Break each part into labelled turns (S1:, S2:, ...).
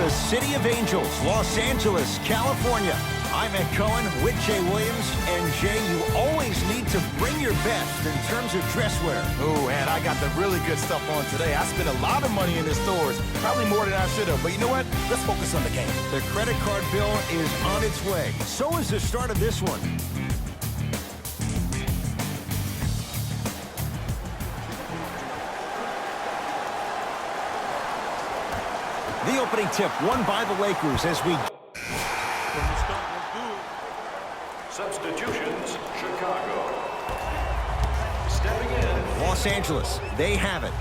S1: the City of Angels, Los Angeles, California. I'm Ed Cohen with Jay Williams. And Jay, you always need to bring your best in terms of dress wear.
S2: Ooh, and I got the really good stuff on today. I spent a lot of money in the stores, probably more than I should have. But you know what? Let's focus on the game.
S1: The credit card bill is on its way. So is the start of this one. The opening tip won by the Lakers as we...
S3: Substitutions, Chicago. Stepping in.
S1: Los Angeles, they have it.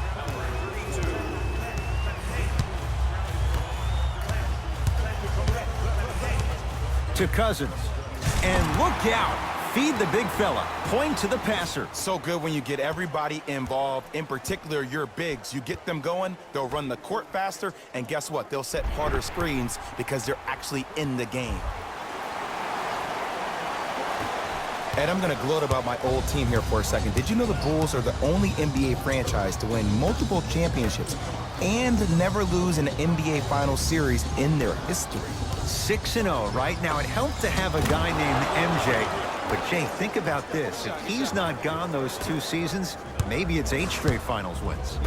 S1: To Cousins. And look out. Feed the big fella. Point to the passer.
S2: So good when you get everybody involved, in particular your bigs. You get them going, they'll run the court faster, and guess what? They'll set harder screens because they're actually in the game. And I'm going to gloat about my old team here for a second. Did you know the Bulls are the only NBA franchise to win multiple championships and never lose an NBA Finals series in their history?
S1: 6-0 right now. It helped to have a guy named MJ. But, Jay, think about this. If he's not gone those 2 seasons, maybe it's 8 straight finals wins.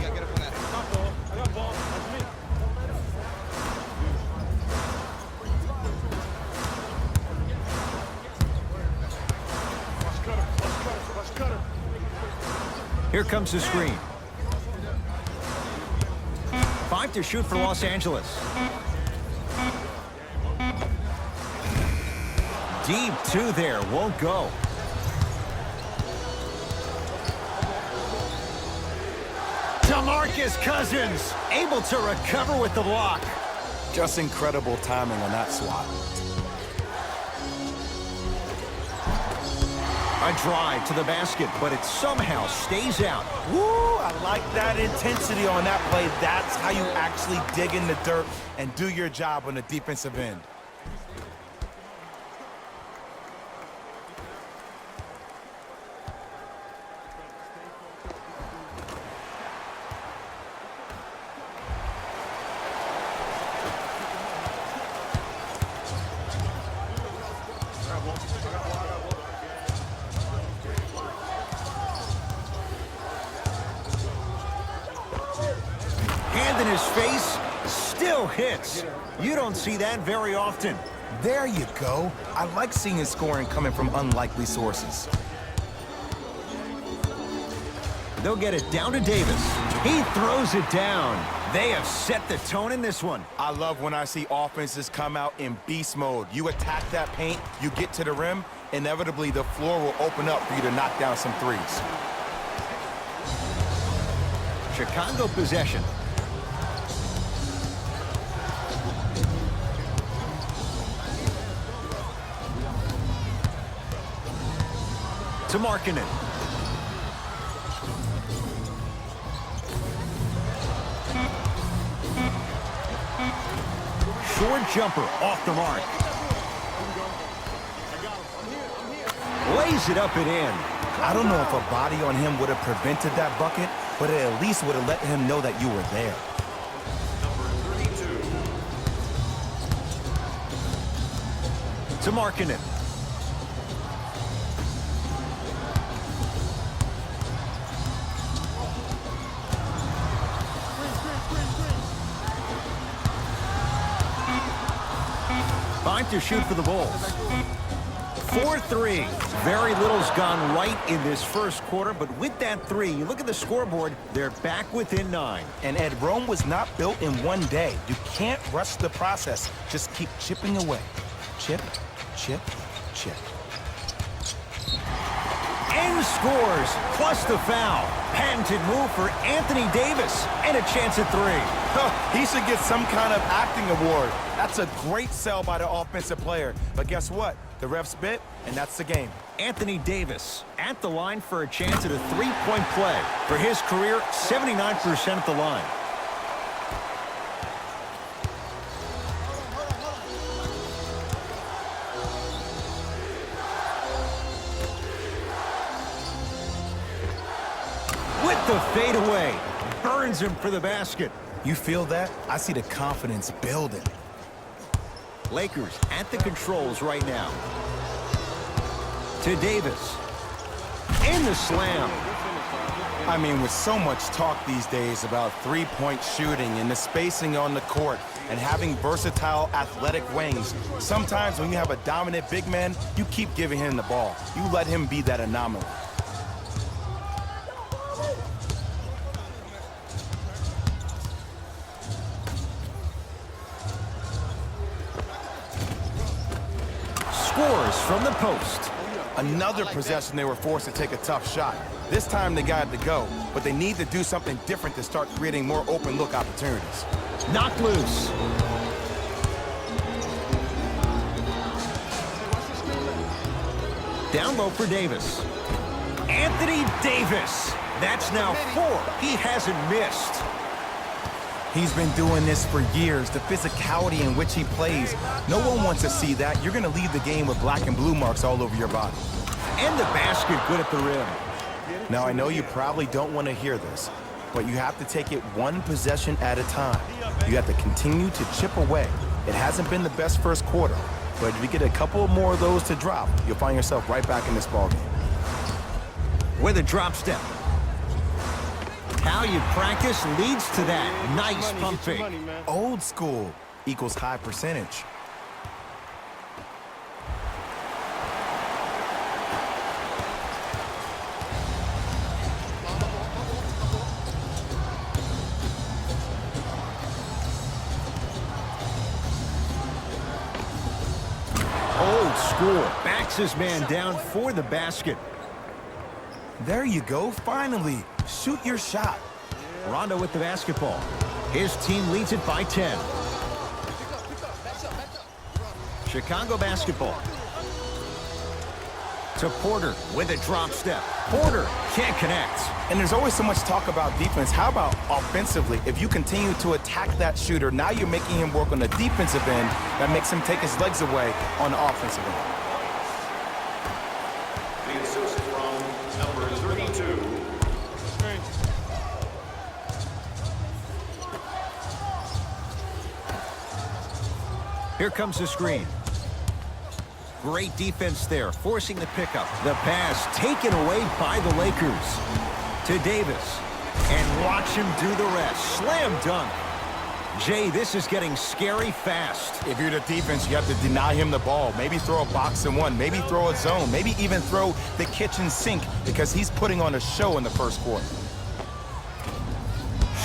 S1: Here comes the screen. 5 to shoot for Los Angeles. Deep 2 there, won't go. DeMarcus Cousins able to recover with the block.
S2: Just incredible timing on that swat.
S1: A drive to the basket, but it somehow stays out.
S2: Woo, I like that intensity on that play. That's how you actually dig in the dirt and do your job on the defensive end.
S1: Hand in his face, still hits. You don't see that very often.
S2: There you go. I like seeing scoring coming from unlikely sources.
S1: They'll get it down to Davis. He throws it down. They have set the tone in this one.
S2: I love when I see offenses come out in beast mode. You attack that paint, you get to the rim, inevitably the floor will open up for you to knock down some threes.
S1: Chicago possession. To Markkanen. Short jumper off the mark. Lays it up and in.
S2: I don't know if a body on him would have prevented that bucket, but it at least would have let him know that you were there.
S1: To Markkanen. To shoot for the Bulls. 4-3. Very little's gone right in this first quarter, but with that 3, you look at the scoreboard, they're back within 9.
S2: And Ed, Rome was not built in one day. You can't rush the process. Just keep chipping away. Chip, chip, chip.
S1: And scores, plus the foul. Patented move for Anthony Davis, and a chance at 3.
S2: He should get some kind of acting award. That's a great sell by the offensive player. But guess what? The refs bit, and that's the game.
S1: Anthony Davis at the line for a chance at a 3-point play. For his career, 79% at the line. With the fadeaway, burns him for the basket.
S2: You feel that? I see the confidence building.
S1: Lakers at the controls right now. To Davis. In the slam.
S2: I mean, with so much talk these days about three-point shooting and the spacing on the court and having versatile athletic wings, sometimes when you have a dominant big man, you keep giving him the ball. You let him be that anomaly.
S1: Scores from the post.
S2: Another possession they were forced to take a tough shot. This time they got it to go, but they need to do something different to start creating more open look opportunities.
S1: Knocked loose. Down low for Davis. Anthony Davis. That's now 4. He hasn't missed.
S2: He's been doing this for years, the physicality in which he plays. No one wants to see that. You're going to leave the game with black and blue marks all over your body.
S1: And the basket good at the rim.
S2: Now, I know you probably don't want to hear this, but you have to take it one possession at a time. You have to continue to chip away. It hasn't been the best first quarter, but if you get a couple more of those to drop, you'll find yourself right back in this ballgame.
S1: With a drop step. How you practice leads to that. Nice pump fake.
S2: Old school equals high percentage.
S1: Old school. Backs his man down for the basket.
S2: There you go, finally. Shoot your shot.
S1: Rondo with the basketball. His team leads it by 10. Chicago basketball. To Porter with a drop step. Porter can't connect.
S2: And there's always so much talk about defense. How about offensively? If you continue to attack that shooter, now you're making him work on the defensive end. That makes him take his legs away on the offensive end.
S3: The assist from number 32.
S1: Here comes the screen. Great defense there, forcing the pickup. The pass taken away by the Lakers. To Davis. And watch him do the rest. Slam dunk. Jay, this is getting scary fast.
S2: If you're the defense, you have to deny him the ball. Maybe throw a box and one. Maybe throw a zone. Maybe even throw the kitchen sink because he's putting on a show in the first quarter.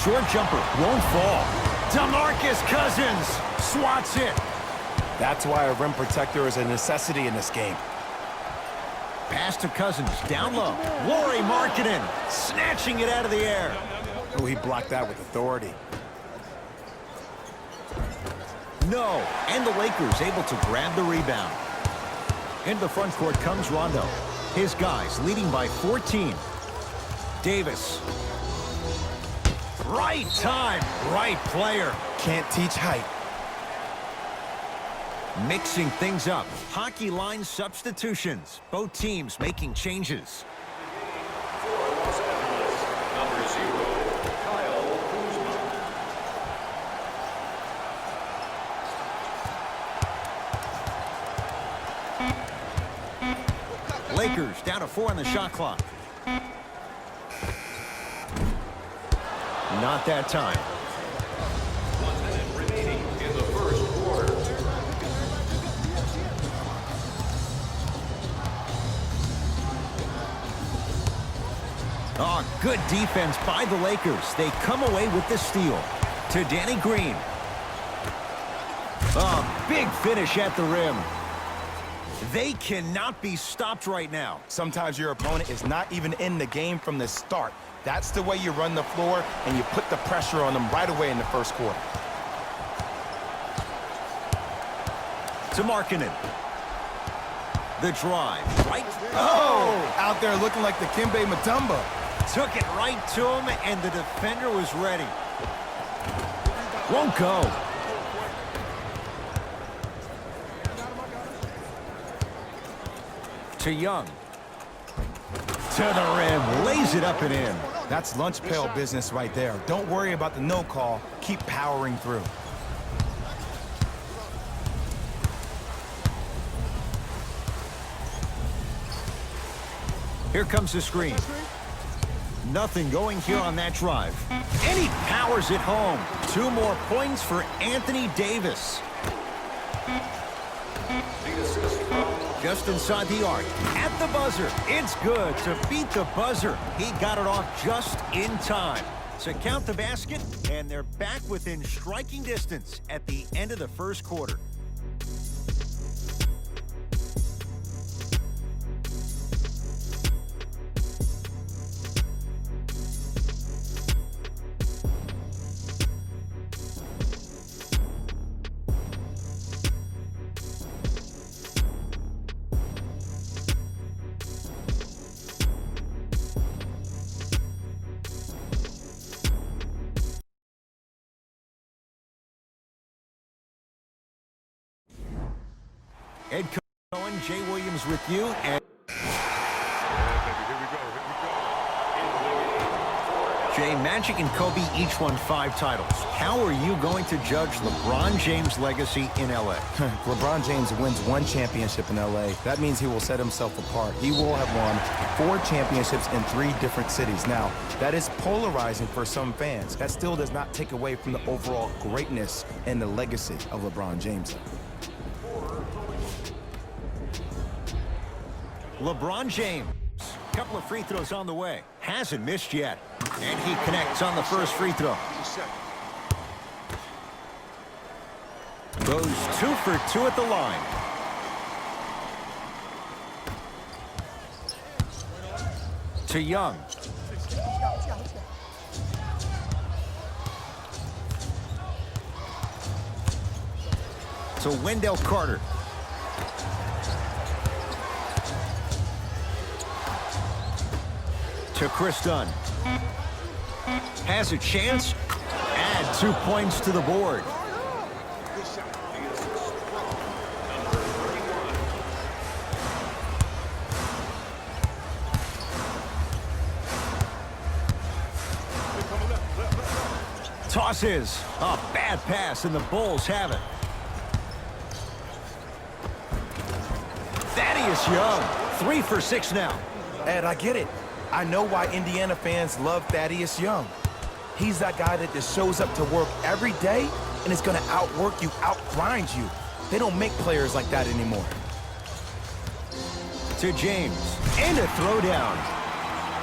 S1: Short jumper won't fall. DeMarcus Cousins swats it.
S2: That's why a rim protector is a necessity in this game.
S1: Pass to Cousins, down low. Lauri Markkanen snatching it out of the air.
S2: Oh, he blocked that with authority.
S1: No, and the Lakers able to grab the rebound. Into the front court comes Rondo. His guys leading by 14. Davis. Right time, right player.
S2: Can't teach height.
S1: Mixing things up. Hockey line substitutions. Both teams making changes.
S3: For Los Angeles, number 0, Kyle Kuzma.
S1: Lakers down to 4 on the shot clock. Not that time.
S3: 1 minute remaining in the first quarter.
S1: Oh, good defense by the Lakers. They come away with the steal. To Danny Green. Oh, big finish at the rim. They cannot be stopped right now.
S2: Sometimes your opponent is not even in the game from the start. That's the way you run the floor, and you put the pressure on them right away in the first quarter.
S1: To Markkanen. The drive. Right.
S2: Oh! Out there looking like the Kimbe Mutombo.
S1: Took it right to him, and the defender was ready. Won't go. To Young. To the rim. Lays it up and in.
S2: That's lunch pail business right there. Don't worry about the no call. Keep powering through.
S1: Here comes the screen. Nothing going here on that drive. And he powers it home. 2 more points for Anthony Davis. Just inside the arc. At the buzzer. It's good to beat the buzzer. He got it off just in time to count the basket, and they're back within striking distance at the end of the first quarter. Ed Cohen, Jay Williams with you. And Jay, Magic and Kobe each won 5 titles. How are you going to judge LeBron James' legacy in L.A.?
S2: LeBron James wins 1 championship in L.A. That means he will set himself apart. He will have won 4 championships in 3 different cities. Now, that is polarizing for some fans. That still does not take away from the overall greatness and the legacy of LeBron James.
S1: LeBron James, couple of free throws on the way. Hasn't missed yet. And he connects on the first free throw. Goes 2 for 2 at the line. To Young. To Wendell Carter. To Chris Dunn. Has a chance. Add 2 points to the board. Tosses. A bad pass, and the Bulls have it. Thaddeus Young. 3 for 6 now.
S2: Ed, I get it. I know why Indiana fans love Thaddeus Young. He's that guy that just shows up to work every day and is going to outwork you, outgrind you. They don't make players like that anymore.
S1: To James. And a throwdown.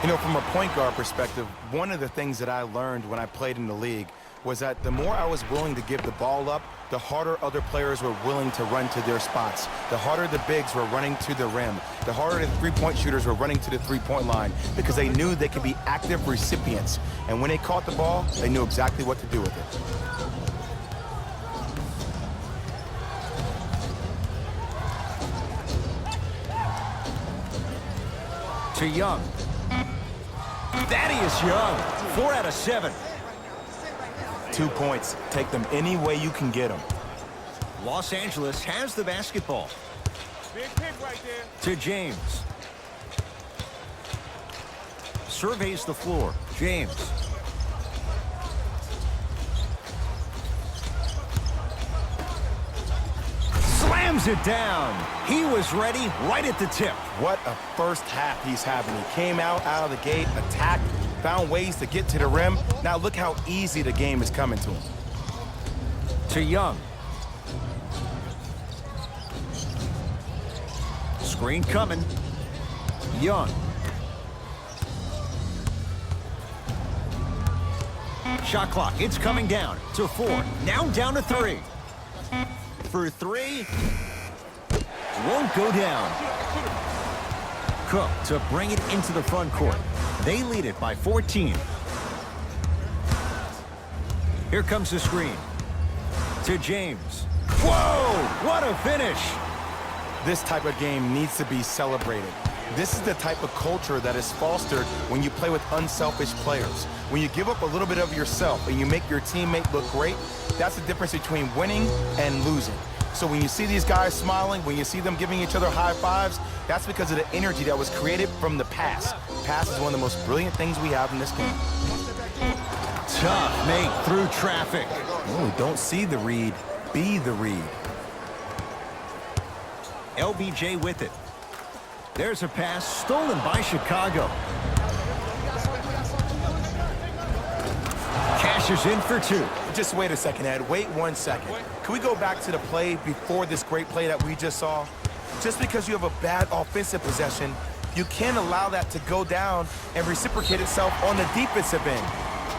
S2: You know, from a point guard perspective, one of the things that I learned when I played in the league was that the more I was willing to give the ball up, the harder other players were willing to run to their spots. The harder the bigs were running to the rim. The harder the three-point shooters were running to the three-point line because they knew they could be active recipients. And when they caught the ball, they knew exactly what to do with it.
S1: To Young. Thaddeus Young. 4 out of 7.
S2: 2 points. Take them any way you can get them.
S1: Los Angeles has the basketball.
S4: Big pick right there.
S1: To James. Surveys the floor. James. Slams it down. He was ready right at the tip.
S2: What a first half he's having. He came out of the gate, attacked, found ways to get to the rim. Now look how easy the game is coming to him.
S1: To Young. Screen coming. Young. Shot clock, it's coming down to 4. Now down to 3. For 3. Won't go down. Cook to bring it into the front court. They lead it by 14. Here comes the screen. To James. Whoa! What a finish!
S2: This type of game needs to be celebrated. This is the type of culture that is fostered when you play with unselfish players. When you give up a little bit of yourself and you make your teammate look great, that's the difference between winning and losing. So when you see these guys smiling, when you see them giving each other high fives, that's because of the energy that was created from the pass. Pass is one of the most brilliant things we have in this game.
S1: Tough make through traffic.
S2: Oh, don't see the read, be the read.
S1: LBJ with it. There's a pass stolen by Chicago. Cashes in for two.
S2: Just wait a second, Ed. Wait 1 second. Can we go back to the play before this great play that we just saw? Just because you have a bad offensive possession, you can't allow that to go down and reciprocate itself on the defensive end.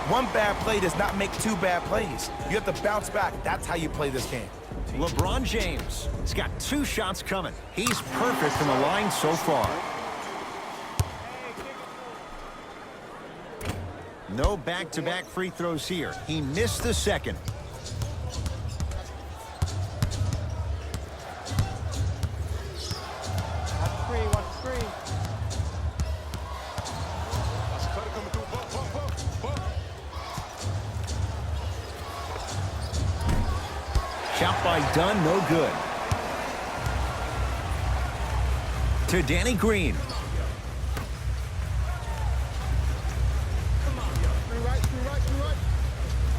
S2: One bad play does not make two bad plays. You have to bounce back. That's how you play this game.
S1: LeBron James has got 2 shots coming. He's perfect from the line so far. No back-to-back free throws here. He missed the second.
S4: Watch the screen.
S1: Shot by Dunn, no good. To Danny Green.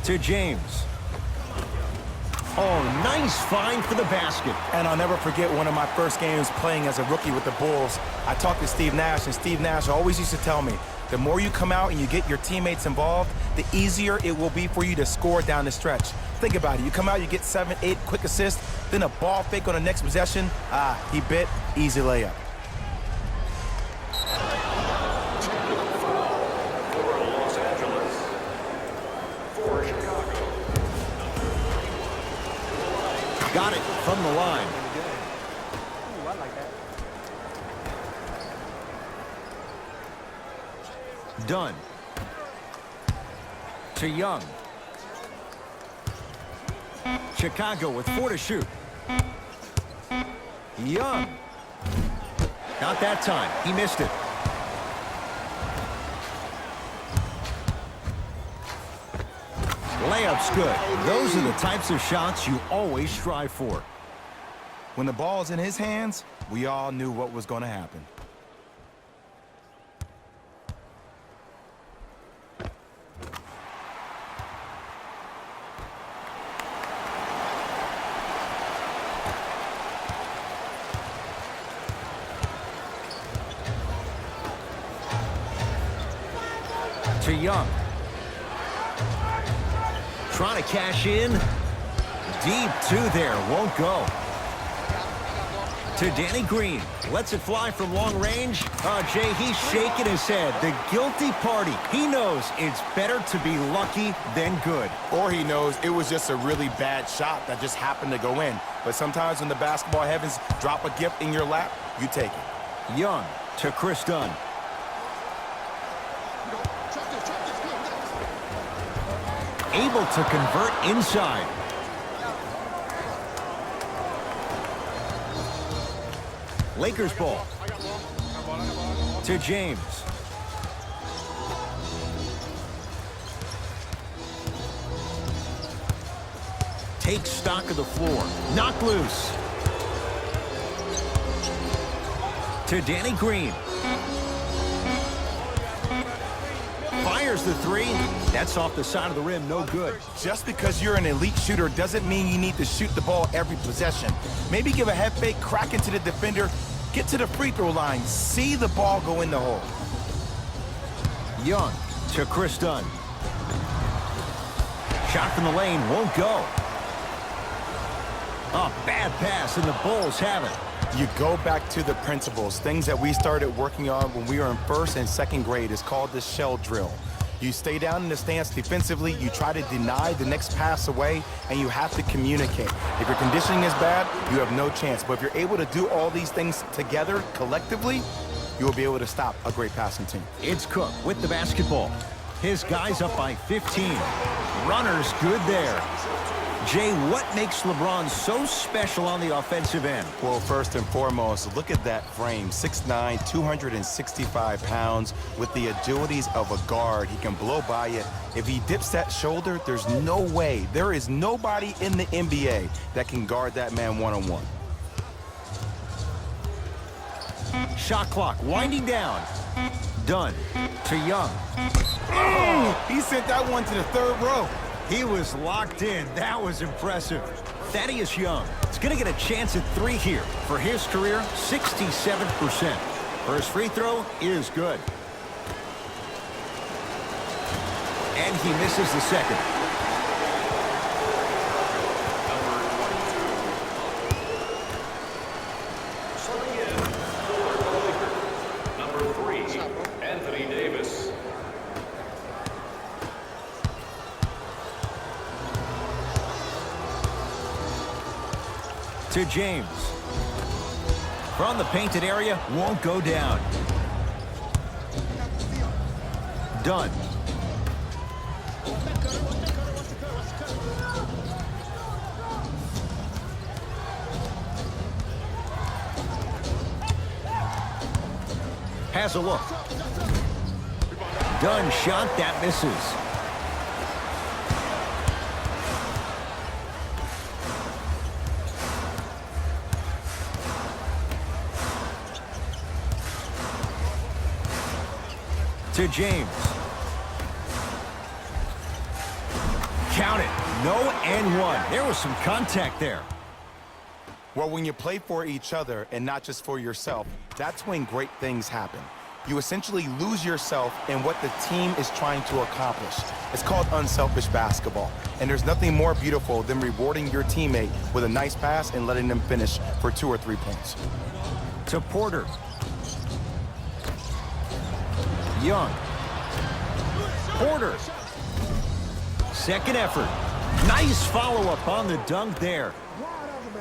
S1: To James. Oh, nice find for the basket.
S2: And I'll never forget one of my first games playing as a rookie with the Bulls. I talked to Steve Nash, and Steve Nash always used to tell me, the more you come out and you get your teammates involved, the easier it will be for you to score down the stretch. Think about it. You come out, you get 7, 8 quick assists, then a ball fake on the next possession. He bit, easy layup.
S3: For Los Angeles. For Chicago.
S1: Got it from the line.
S4: Ooh, I like that.
S1: Dunn. To Young. Chicago with 4 to shoot. Young. Not that time. He missed it. Layup's good. Those are the types of shots you always strive for.
S2: When the ball's in his hands, we all knew what was going to happen.
S1: To Young. Trying to cash in. Deep 2 there. Won't go. To Danny Green. Lets it fly from long range. Jay, he's shaking his head. The guilty party. He knows it's better to be lucky than good.
S2: Or he knows it was just a really bad shot that just happened to go in. But sometimes when the basketball heavens drop a gift in your lap, you take it.
S1: Young to Chris Dunn. Able to convert inside. Lakers ball. To James. Takes stock of the floor. Knocked loose. To Danny Green. Fires the 3. That's off the side of the rim, no good.
S2: Just because you're an elite shooter doesn't mean you need to shoot the ball every possession. Maybe give a head fake, crack into the defender, get to the free throw line, see the ball go in the hole.
S1: Young to Chris Dunn. Shot from the lane, won't go. A bad pass, and the Bulls have it.
S2: You go back to the principles, things that we started working on when we were in 1st and 2nd grade. It's called the shell drill. You stay down in the stance defensively, you try to deny the next pass away, and you have to communicate. If your conditioning is bad, you have no chance. But if you're able to do all these things together, collectively, you will be able to stop a great passing team.
S1: It's Cook with the basketball. His guys up by 15. Runners good there. Jay, what makes LeBron so special on the offensive end?
S2: Well, first and foremost, look at that frame. 6'9", 265 pounds with the agilities of a guard. He can blow by you. If he dips that shoulder, there's no way. There is nobody in the NBA that can guard that man one-on-one.
S1: Shot clock winding down. Dunn to Young.
S2: Oh, he sent that one to the 3rd row.
S1: He was locked in. That was impressive. Thaddeus Young is going to get a chance at 3 here. For his career, 67%. First free throw is good. And he misses the second.
S3: Number 3, Anthony Davis.
S1: To James. From the painted area, won't go down. Done. Has a look. Done shot that misses. To James. Count it. No and one. There was some contact there.
S2: Well, when you play for each other and not just for yourself, that's when great things happen. You essentially lose yourself in what the team is trying to accomplish. It's called unselfish basketball. And there's nothing more beautiful than rewarding your teammate with a nice pass and letting them finish for 2 or 3 points.
S1: To Porter. Young. Porter. Second effort. Nice follow-up on the dunk there.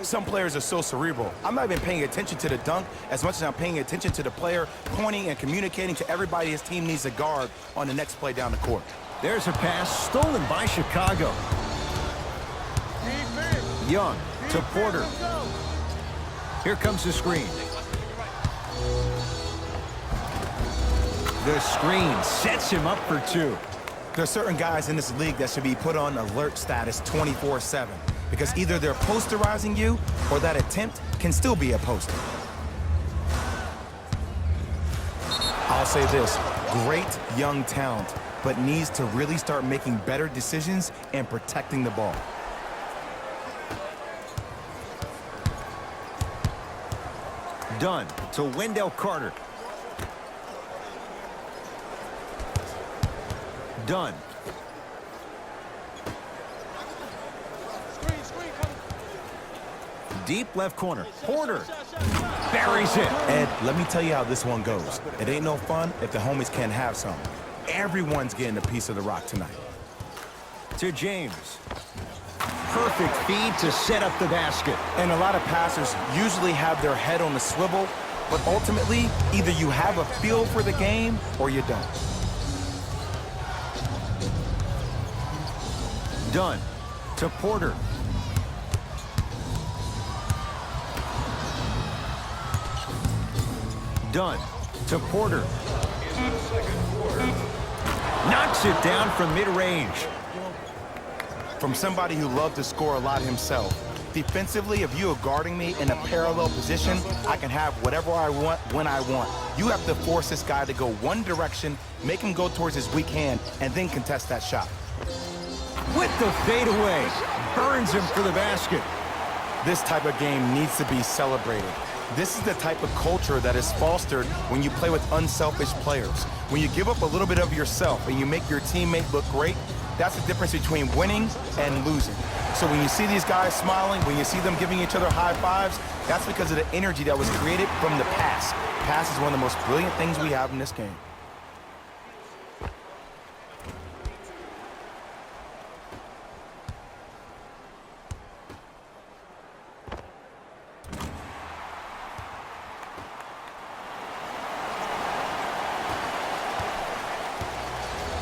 S2: Some players are so cerebral. I'm not even paying attention to the dunk as much as I'm paying attention to the player pointing and communicating to everybody his team needs to guard on the next play down the court.
S1: There's a pass stolen by Chicago. Young to Porter. Here comes the screen. The screen sets him up for 2.
S2: There are certain guys in this league that should be put on alert status 24/7 because either they're posterizing you or that attempt can still be a poster. I'll say this, great young talent, but needs to really start making better decisions and protecting the ball.
S1: Done to Wendell Carter. Done. Deep left corner. Porter buries it.
S2: Ed, let me tell you how this one goes. It ain't no fun if the homies can't have some. Everyone's getting a piece of the rock tonight.
S1: To James. Perfect feed to set up the basket.
S2: And a lot of passers usually have their head on the swivel, but ultimately, either you have a feel for the game or you don't.
S1: Done to Porter. Done to Porter. Knocks it down from mid-range.
S2: From somebody who loved to score a lot himself, defensively, if you are guarding me in a parallel position, I can have whatever I want when I want. You have to force this guy to go one direction, make him go towards his weak hand, and then contest that shot.
S1: With the fadeaway, burns him for the basket.
S2: This type of game needs to be celebrated. This is the type of culture that is fostered when you play with unselfish players. When you give up a little bit of yourself and you make your teammate look great, that's the difference between winning and losing. So when you see these guys smiling, when you see them giving each other high fives, that's because of the energy that was created from the pass. Pass is one of the most brilliant things we have in this game.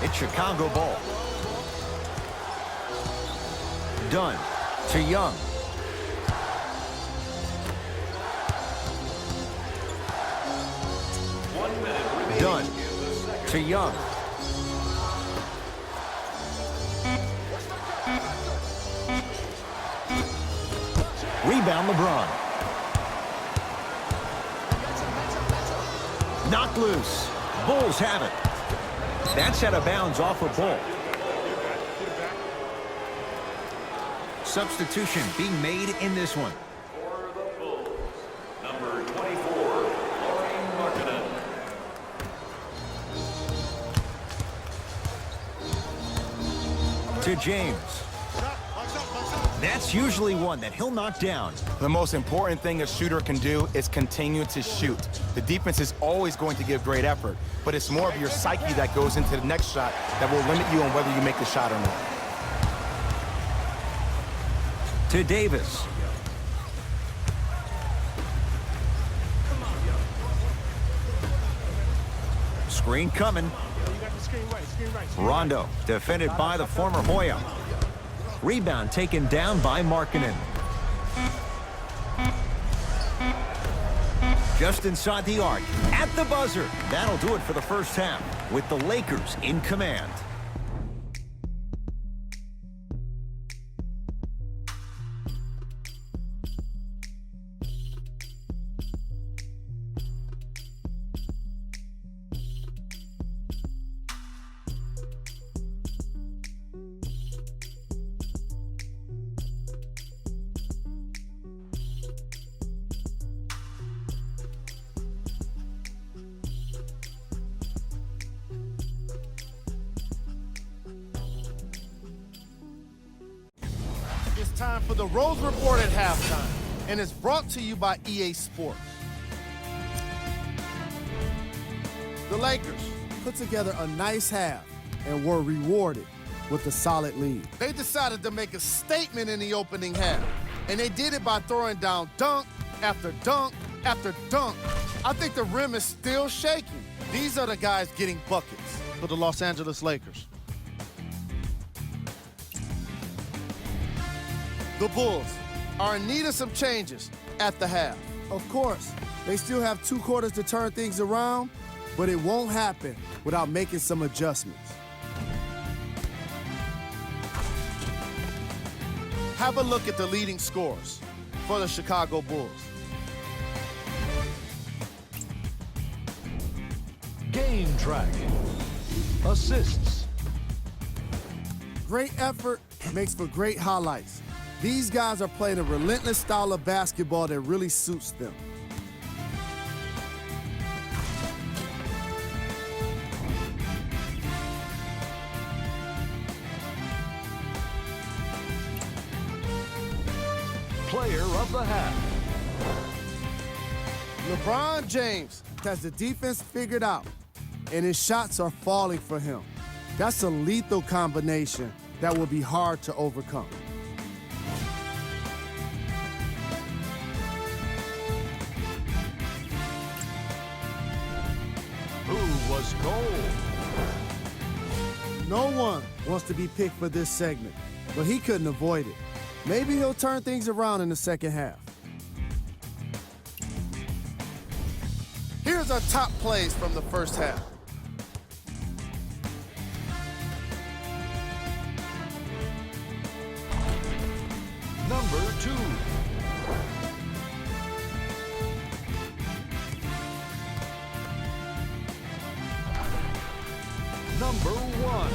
S1: It's Chicago ball. Done to Young. Done to Young. Rebound LeBron. Knocked loose. Bulls have it. That's out of bounds off a ball. Substitution being made in this one.
S3: For the Bulls, number 24, Laurie Markkinen.
S1: to James. That's usually one that he'll knock down.
S2: The most important thing a shooter can do is continue to shoot. The defense is always going to give great effort, but it's more of your psyche that goes into the next shot that will limit you on whether you make the shot or not.
S1: To Davis. Screen coming. Rondo, defended by the former Hoya. Rebound taken down by Markkanen. Just inside the arc, at the buzzer. That'll do it for the first half, with the Lakers in command.
S5: It's time for the Rose Report at halftime, and it's brought to you by EA Sports. The Lakers put together a nice half and were rewarded with a solid lead. They decided to make a statement in the opening half, and they did it by throwing down dunk after dunk after dunk. I think the rim is still shaking. These are the guys getting buckets for the Los Angeles Lakers. The Bulls are in need of some changes at the half. Of course, they still have 2 quarters to turn things around, but it won't happen without making some adjustments. Have a look at the leading scorers for the Chicago Bulls.
S3: Game track. Assists.
S5: Great effort makes for great highlights. These guys are playing a relentless style of basketball that really suits them.
S3: Player of the half.
S5: LeBron James has the defense figured out, and his shots are falling for him. That's a lethal combination that will be hard to overcome.
S3: Who was gold?
S5: No one wants to be picked for this segment, but he couldn't avoid it. Maybe he'll turn things around in the second half. Here's our top plays from the first half.
S3: Number 2. Number 1.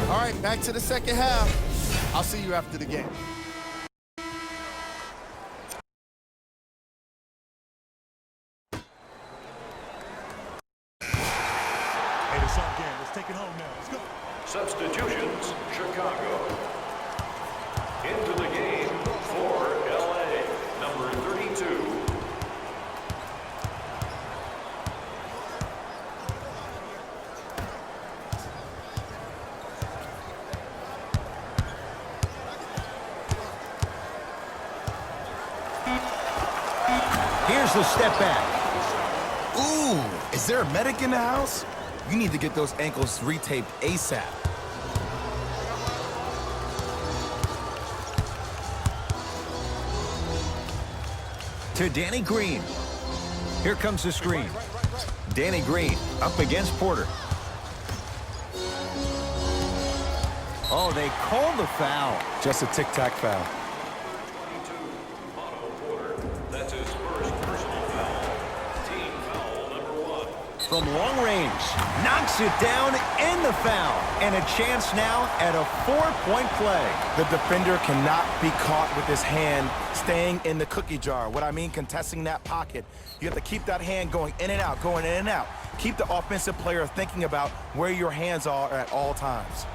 S5: All right, back to the second half. I'll see you after the game.
S6: Hey, it's our game. Let's take it home now. Let's go.
S3: Substitutions, Chicago. Into the game for LA, number 32.
S1: Here's the step back.
S2: Ooh, is there a medic in the house? You need to get those ankles retaped ASAP.
S1: To Danny Green. Here comes the screen. Danny Green up against Porter. Oh, they called the foul.
S2: Just a tic-tac foul.
S3: 22, Otto Porter. That's his first personal foul. Team foul number 1.
S1: from long range. Knocks it down in the foul. And a chance now at a 4-point play.
S2: The defender cannot be caught with his hand staying in the cookie jar. What I mean, contesting that pocket. You have to keep that hand going in and out, going in and out. Keep the offensive player thinking about where your hands are at all times.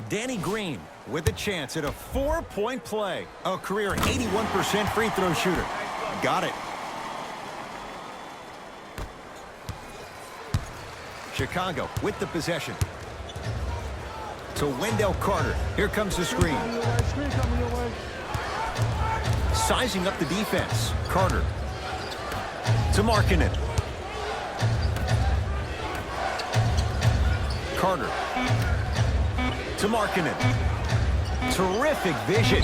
S1: Danny Green with a chance at a 4-point play. A career 81% free throw shooter. Got it. Chicago with the possession. To Wendell Carter. Here comes the screen. Sizing up the defense. Carter. To Markkanen. Carter. To Markkanen. Terrific vision.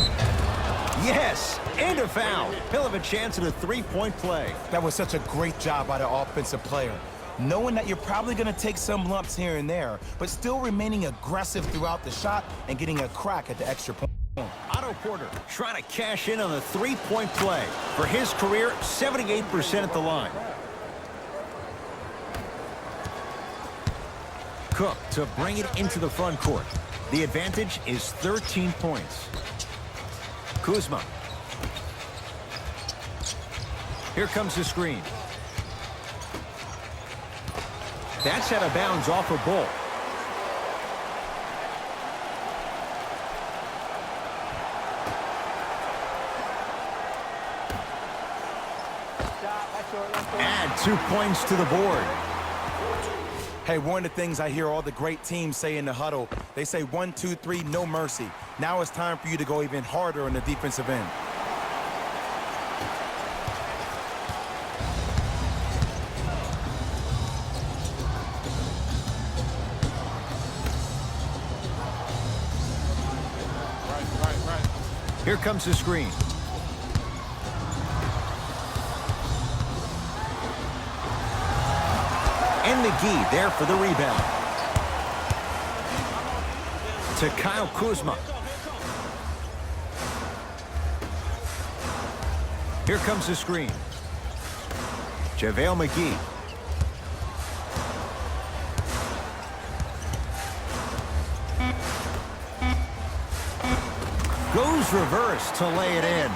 S1: Yes, and a foul. He'll have a chance at a 3-point play.
S2: That was such a great job by the offensive player. Knowing that you're probably going to take some lumps here and there, but still remaining aggressive throughout the shot and getting a crack at the extra point.
S1: Otto Porter trying to cash in on the 3-point play. For his career, 78% at the line. Cook to bring it into the front court. The advantage is 13 points. Kuzma. Here comes the screen. That's out of bounds off a Bull. Add 2 points to the board.
S2: Hey, one of the things I hear all the great teams say in the huddle, they say 1, 2, 3, no mercy. Now it's time for you to go even harder on the defensive end.
S1: Here comes the screen. And McGee there for the rebound. To Kyle Kuzma. Here comes the screen. JaVale McGee. Goes reverse to lay it in.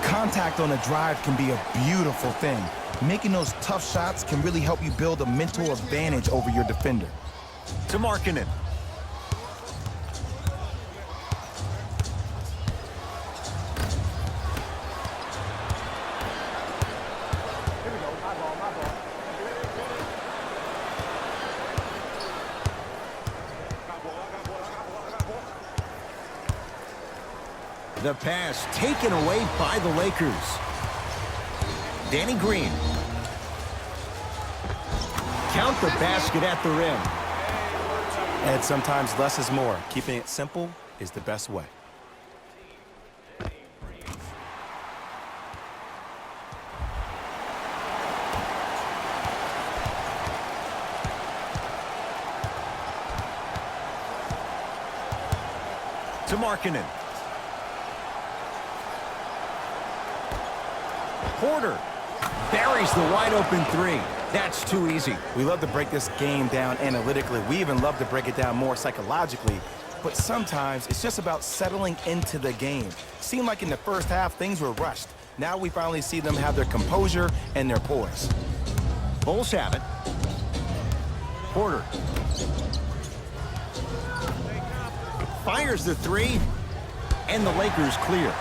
S2: Contact on a drive can be a beautiful thing. Making those tough shots can really help you build a mental advantage over your defender.
S1: To Markkanen. The pass taken away by the Lakers. Danny Green. Count the basket at the rim.
S2: And sometimes less is more. Keeping it simple is the best way.
S1: To Markkanen. Porter buries the wide open 3. That's too easy.
S2: We love to break this game down analytically. We even love to break it down more psychologically. But sometimes it's just about settling into the game. Seemed like in the first half, things were rushed. Now we finally see them have their composure and their poise.
S1: Bulls have it. Porter. Fires the 3. And the Lakers clear.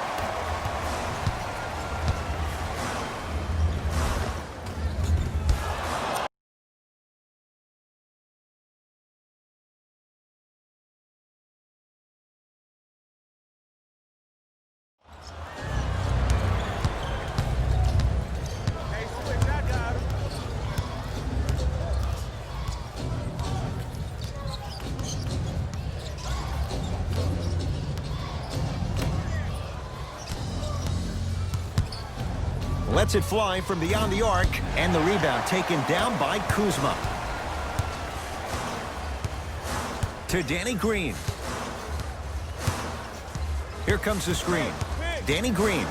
S1: Lets it fly from beyond the arc, and the rebound taken down by Kuzma. To Danny Green. Here comes the screen. Danny Green.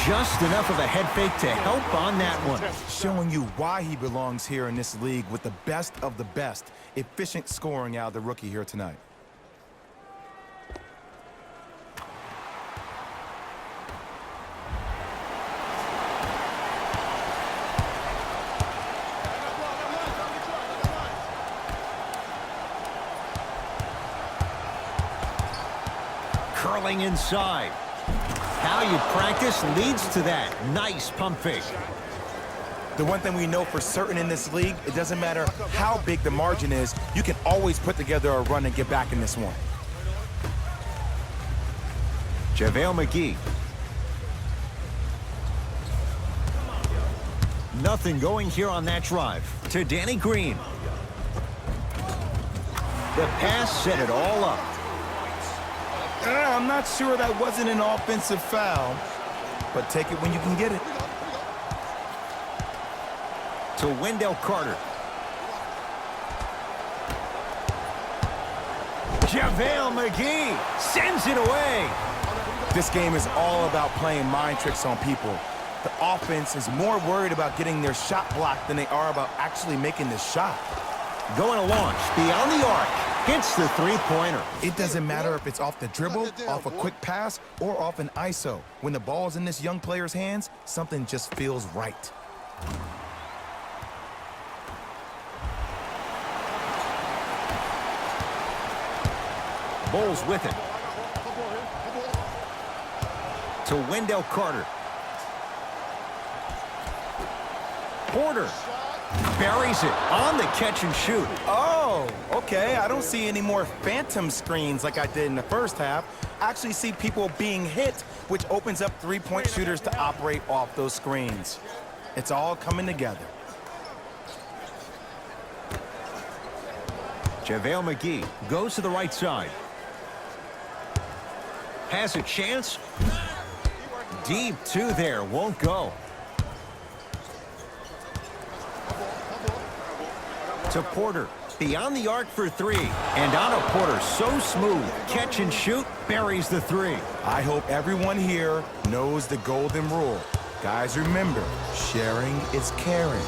S1: Just enough of a head fake to help on that one.
S2: Showing you why he belongs here in this league with the best of the best. Efficient scoring out of the rookie here tonight.
S1: Curling inside. How you practice leads to that. Nice pump fake.
S2: The one thing we know for certain in this league, it doesn't matter how big the margin is, you can always put together a run and get back in this one.
S1: JaVale McGee. Nothing going here on that drive. To Danny Green. The pass set it all up.
S2: I'm not sure that wasn't an offensive foul, but take it when you can get it.
S1: To Wendell Carter. JaVale McGee sends it away.
S2: This game is all about playing mind tricks on people. The offense is more worried about getting their shot blocked than they are about actually making the shot.
S1: Going to launch beyond the arc. Hits the three-pointer.
S2: It doesn't matter if it's off the dribble, off a quick pass, or off an ISO. When the ball's in this young player's hands, something just feels right.
S1: Bulls with it. To Wendell Carter. Porter buries it on the catch and shoot.
S2: Oh, okay. I don't see any more phantom screens like I did in the first half. I actually see people being hit, which opens up three-point shooters to operate off those screens. It's all coming together.
S1: JaVale McGee goes to the right side. Has a chance. Deep two there, won't go. To Porter, beyond the arc for three. And on a Porter, so smooth. Catch and shoot, buries the three.
S2: I hope everyone here knows the golden rule. Guys, remember, sharing is caring.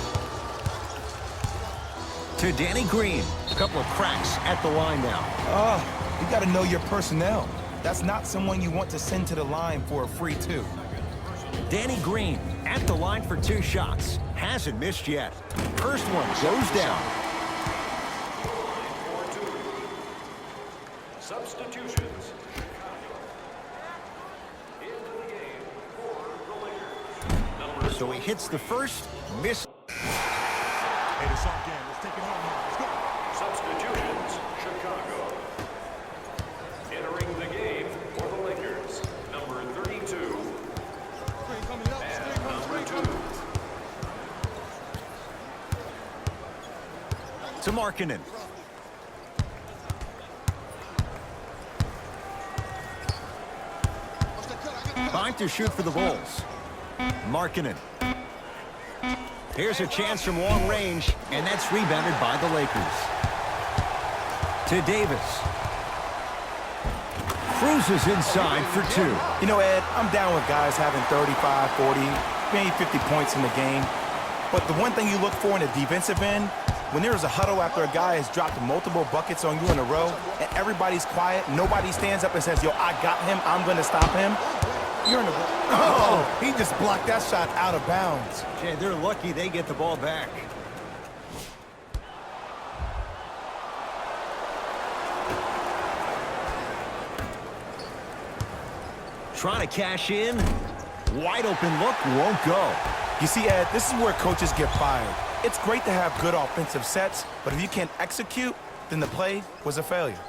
S1: To Danny Green, a couple of cracks at the line now.
S2: You got to know your personnel. That's not someone you want to send to the line for a free two.
S1: Danny Green at the line for two shots. Hasn't missed yet. First one goes down.
S3: Substitutions. Into the game for the Lakers. Number
S1: So he hits the first, miss.
S6: Hey, the song game. Let's take it home now. Let's go.
S3: substitutions, Chicago. Entering the game for the Lakers. Number 32. And number 2.
S1: To Markkanen. Time to shoot for the Bulls. Markkanen. Here's a chance from long range, and that's rebounded by the Lakers. To Davis. Cruises inside for two.
S2: You know, Ed, I'm down with guys having 35, 40, maybe 50 points in the game. But the one thing you look for in a defensive end, when there is a huddle after a guy has dropped multiple buckets on you in a row, and everybody's quiet, nobody stands up and says, yo, I got him, I'm going to stop him. You're in the... Oh, he just blocked that shot out of bounds.
S1: Okay, they're lucky they get the ball back. Trying to cash in. Wide open look, won't go.
S2: You see, Ed, this is where coaches get fired. It's great to have good offensive sets, but if you can't execute, then the play was a failure.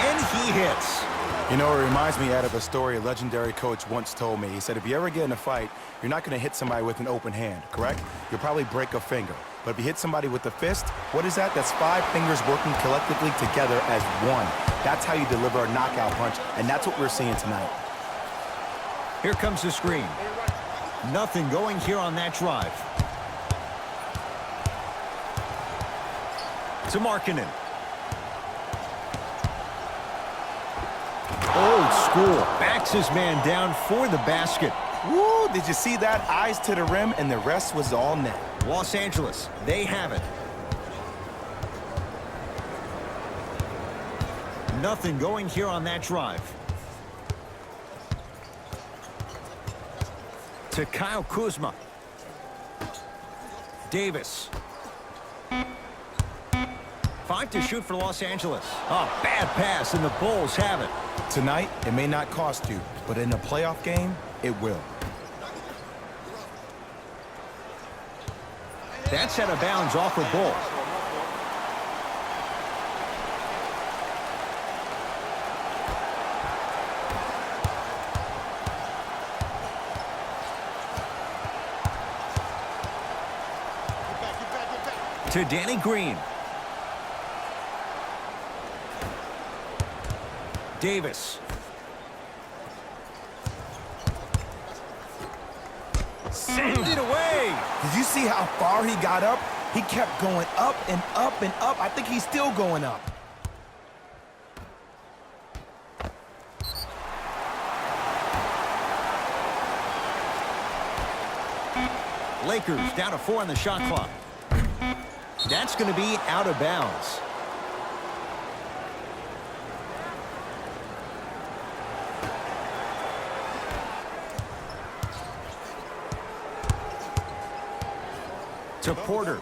S1: And he hits.
S2: You know, it reminds me, Ed, of a story a legendary coach once told me. He said, if you ever get in a fight, you're not going to hit somebody with an open hand, correct? You'll probably break a finger. But if you hit somebody with a fist, what is that? That's 5 fingers working collectively together as one. That's how you deliver a knockout punch, and that's what we're seeing tonight.
S1: Here comes the screen. Nothing going here on that drive. To Markkanen. Old school. Backs his man down for the basket.
S2: Woo, did you see that? Eyes to the rim, and the rest was all net.
S1: Los Angeles, they have it. Nothing going here on that drive. To Kyle Kuzma. Davis. 5 to shoot for Los Angeles. Oh, bad pass, and the Bulls have it.
S2: Tonight, it may not cost you, but in a playoff game, it will.
S1: That's out of bounds off the ball. To Danny Green. Davis. Send it away.
S2: Did you see how far he got up? He kept going up and up and up. I think he's still going up.
S1: Lakers down to 4 on the shot clock. That's going to be out of bounds. To Porter.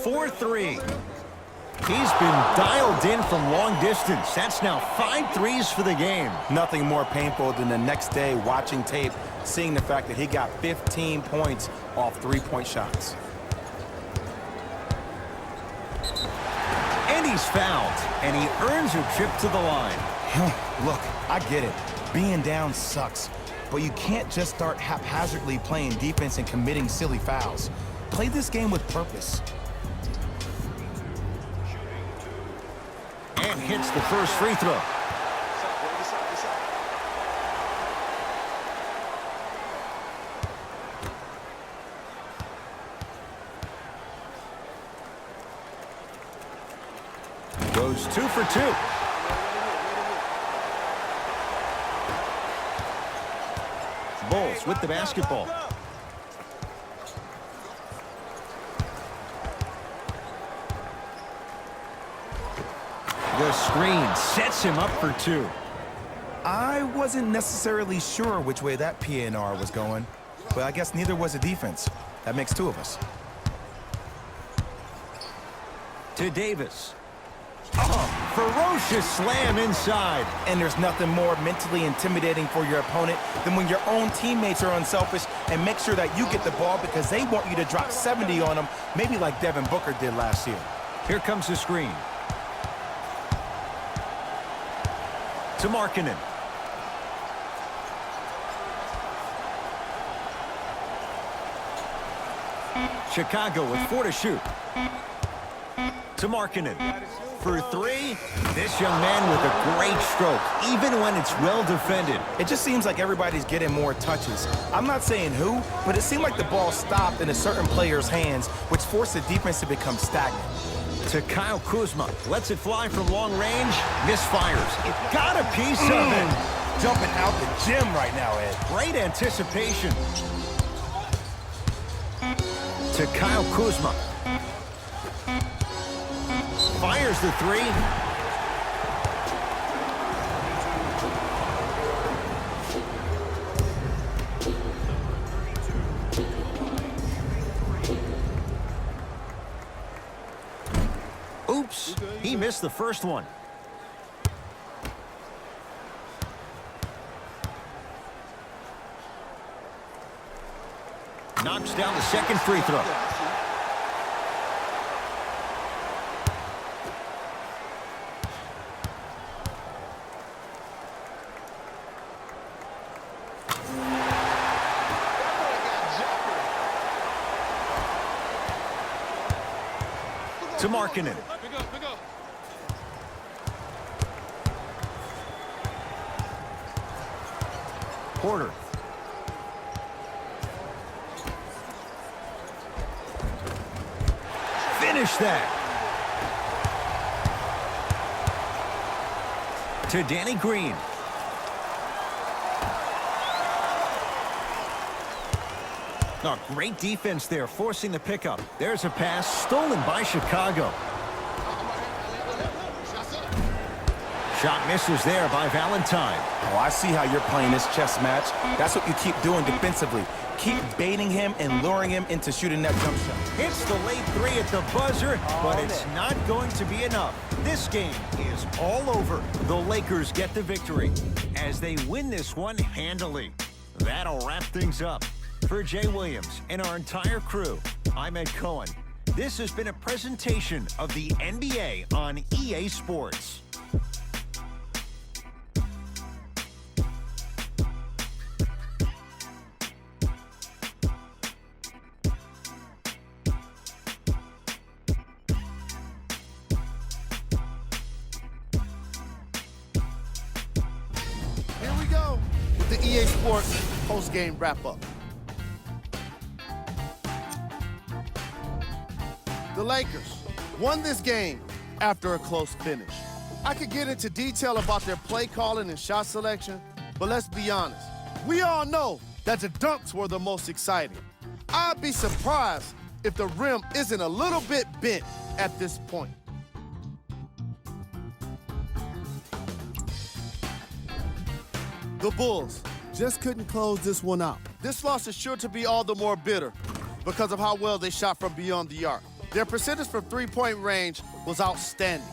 S1: 4-3. He's been dialed in from long distance. That's now 5 threes for the game.
S2: Nothing more painful than the next day watching tape, seeing the fact that he got 15 points off three-point shots.
S1: And he's fouled, and he earns a trip to the line.
S2: Look, I get it. Being down sucks, but you can't just start haphazardly playing defense and committing silly fouls. Play this game with purpose.
S1: And hits the first free throw. Goes 2 for 2. Bulls with the basketball. The screen sets him up for 2.
S2: I wasn't necessarily sure which way that PNR was going, but I guess neither was the defense. That makes 2 of us.
S1: To Davis. Oh, ferocious slam inside.
S2: And there's nothing more mentally intimidating for your opponent than when your own teammates are unselfish and make sure that you get the ball because they want you to drop 70 on them, maybe like Devin Booker did last year.
S1: Here comes the screen. To Markkanen. Chicago with 4 to shoot. To Markkanen. For 3, this young man with a great stroke, even when it's well defended.
S2: It just seems like everybody's getting more touches. I'm not saying who, but it seemed like the ball stopped in a certain player's hands, which forced the defense to become stagnant.
S1: To Kyle Kuzma. Lets it fly from long range. Misfires. It got a piece of it.
S2: Jumping out the gym right now, Ed.
S1: Great anticipation. To Kyle Kuzma. Fires the 3. Oops, he missed the first one. Knocks down the second free throw. To Markkanen. Porter. Finish that. to Danny Green. Oh, great defense there, forcing the pickup. There's a pass stolen by Chicago. Shot misses there by Valentine.
S2: Oh, I see how you're playing this chess match. That's what you keep doing defensively. Keep baiting him and luring him into shooting that jump shot.
S1: Hits the late three at the buzzer, but it's not going to be enough. This game is all over. The Lakers get the victory as they win this one handily. That'll wrap things up. For Jay Williams and our entire crew, I'm Ed Cohen. This has been a presentation of the NBA on EA Sports.
S5: Here we go with the EA Sports post-game wrap-up. The Lakers won this game after a close finish. I could get into detail about their play calling and shot selection, but let's be honest. We all know that the dunks were the most exciting. I'd be surprised if the rim isn't a little bit bent at this point. The Bulls just couldn't close this one out. This loss is sure to be all the more bitter because of how well they shot from beyond the arc. Their percentage from three-point range was outstanding.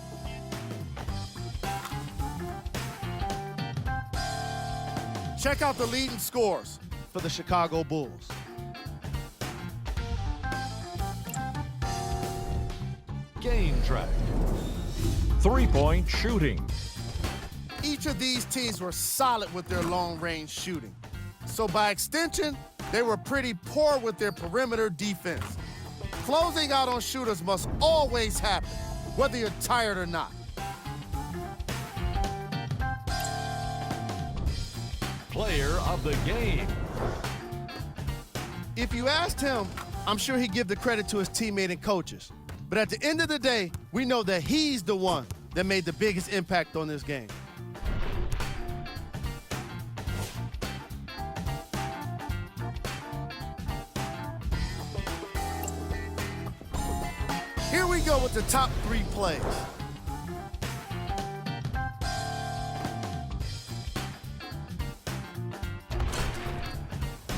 S5: Check out the leading scores for the Chicago Bulls.
S3: Game track. Three-point shooting.
S5: Each of these teams were solid with their long-range shooting. So by extension, they were pretty poor with their perimeter defense. Closing out on shooters must always happen, whether you're tired or not.
S3: Player of the game.
S5: If you asked him, I'm sure he'd give the credit to his teammate and coaches. But at the end of the day, we know that he's the one that made the biggest impact on this game. Here we go with the top 3 plays.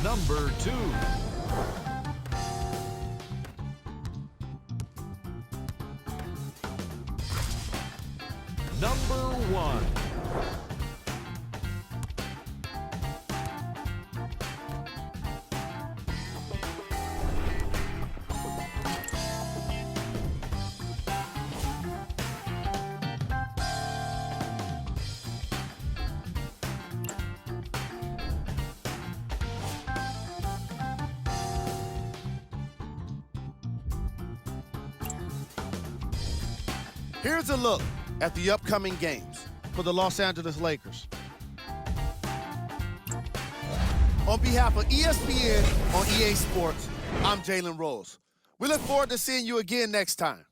S3: Number 2. Number 1.
S5: Here's a look at the upcoming games for the Los Angeles Lakers. On behalf of ESPN on EA Sports, I'm Jalen Rose. We look forward to seeing you again next time.